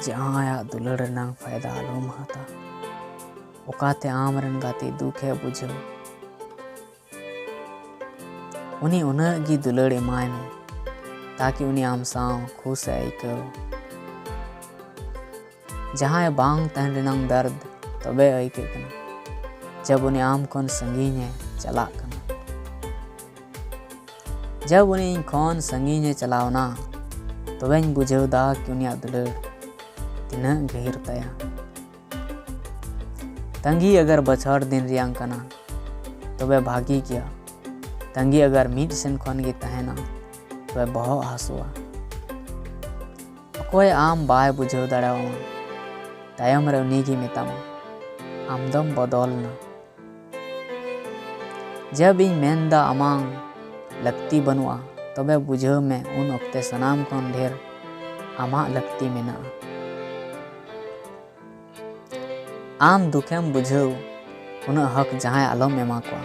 जहाँ आया दुलड़ रनांग फायदा आलोम हाता ओकाते आम रन गाते दुखे बुझो उनी उनगी दुलड़ एमाय में ताकि उनी आम साव खुश आइको जहाँ बांग तहन रनांग दर्द तबे आइके कना जब उनी आम कौन संगीने चला कना जब उनी कौन संगीने चलावना तबे बुझो दा कि उनी दुलड़ तीना गहिर तया तंगी अगर बछड़ दिन रियांग कना तबे भागी किया तंगी अगर मीट सेन खन गे तहना तबे बहु हासुआ अकोय आम बाय बुझो दाड़ावा तायम रे उनी की मेतामा आमदम बदलना जब इन मेंदा अमांग लगती बनुआ तबे बुझो में उन अक्ते सनाम कौन ढेर आमा लगती मेना आम दुखेम बुझो उन हक जहाँ आलम एमा को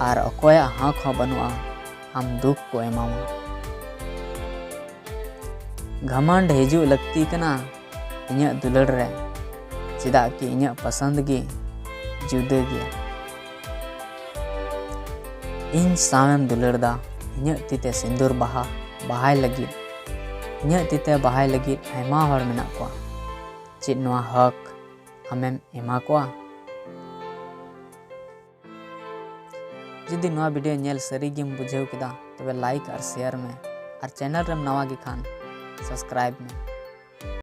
और अकोया हक हो बनुआ आम दुख को एमामा घमंड हिजू लगती कना इन्या दुलड़ रे चिदा कि इन्या पसंद गे जुदा गया इन सामेम दुलड़दा इन्या तीते सिंदूर बाहाय लगी इन्या तीते बाहाय लगी आयमा हर मेना को चिद नवा हक हमें एमा को जुदी नवा वीडियो नेल सरी गेम बुझेव किदा तबे लाइक और शेयर में और चैनल रम नवा गे खान सब्सक्राइब में।